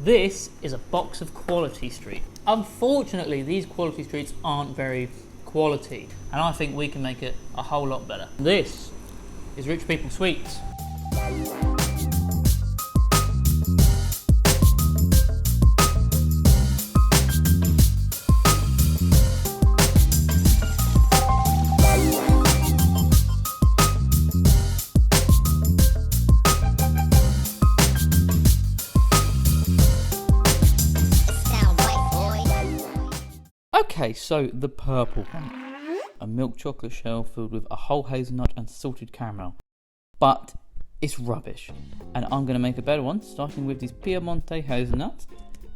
This is a box of Quality Street. Unfortunately, these Quality Streets aren't very quality, and I think we can make it a whole lot better. This is Rich People Sweets. Okay, so the purple one. A milk chocolate shell filled with a whole hazelnut and salted caramel. But it's rubbish. And I'm going to make a better one, starting with these Piemonte hazelnuts.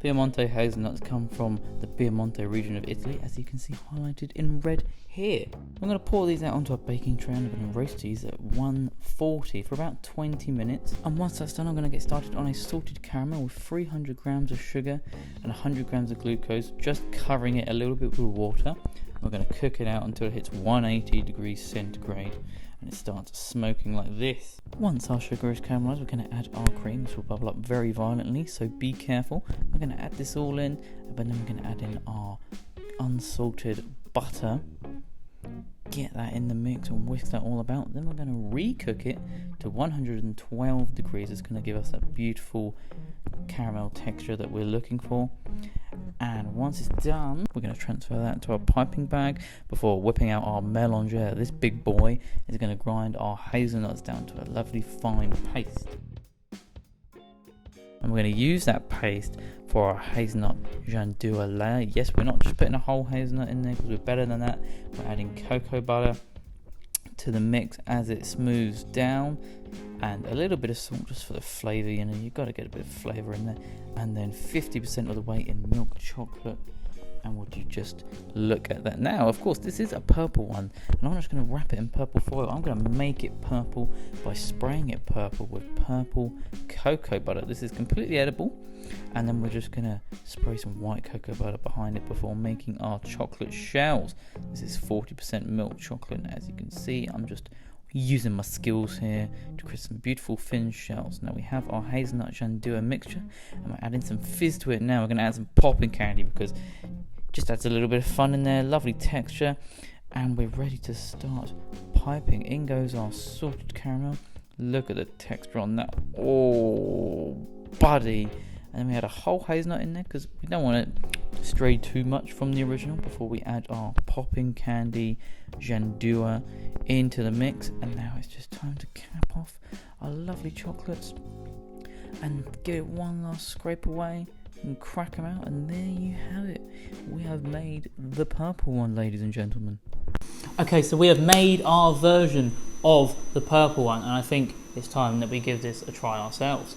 Piemonte hazelnuts come from the Piemonte region of Italy, as you can see highlighted in red here. I'm going to pour these out onto a baking tray and I'm going to roast these at 140 for about 20 minutes. And once that's done, I'm going to get started on a salted caramel with 300 grams of sugar and 100 grams of glucose, just covering it a little bit with water. We're going to cook it out until it hits 180 degrees centigrade and it starts smoking like this. Once our sugar is caramelized, we're going to add our cream. This will bubble up very violently, so be careful. We're going to add this all in, but then we're going to add in our unsalted butter. Get that in the mix and whisk that all about. Then we're going to recook it to 112 degrees. It's going to give us that beautiful caramel texture that we're looking for. And once it's done, we're going to transfer that into our piping bag before whipping out our mélange. This big boy is going to grind our hazelnuts down to a lovely fine paste. And we're going to use that paste for our hazelnut gianduja layer. Yes, we're not just putting a whole hazelnut in there because we're better than that. We're adding cocoa butter to the mix as it smooths down, and a little bit of salt just for the flavour. You know, you've got to get a bit of flavour in there. And then 50% of the way in milk chocolate. And would you just look at that? Now, of course, this is a purple one, and I'm just going to wrap it in purple foil. I'm going to make it purple by spraying it purple with purple cocoa butter. This is completely edible, and then we're just going to spray some white cocoa butter behind it before making our chocolate shells. This is 40% milk chocolate, and as you can see, I'm just using my skills here to create some beautiful thin shells. Now we have our hazelnut gianduja mixture, and we're adding some fizz to it. Now we're going to add some popping candy because just adds a little bit of fun in there, lovely texture, and we're ready to start piping. In goes our salted caramel. Look at the texture on that. Oh, buddy. And then we add a whole hazelnut in there because we don't want it to stray too much from the original before we add our popping candy gianduja into the mix. And now it's just time to cap off our lovely chocolates and give it one last scrape away and crack them out, and there you have it. We have made the purple one, ladies and gentlemen. Okay, so we have made our version of the purple one, and I think it's time that we give this a try ourselves.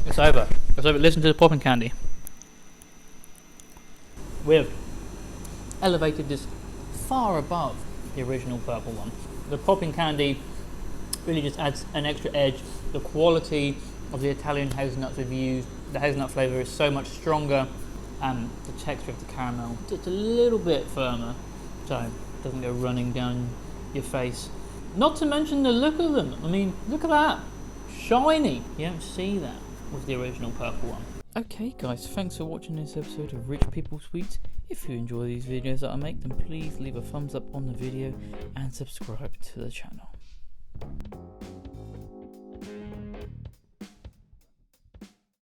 It's over. It's over. Listen to the popping candy. We've elevated this far above the original purple one. The popping candy really just adds an extra edge. The quality of the Italian hazelnuts we've used, the hazelnut flavour is so much stronger, and the texture of the caramel just a little bit firmer, so it doesn't go running down your face. Not to mention the look of them. I mean, look at that, shiny. You don't see that with the original purple one. Okay guys, thanks for watching this episode of Rich People Sweets. If you enjoy these videos that I make, then please leave a thumbs up on the video and subscribe to the channel.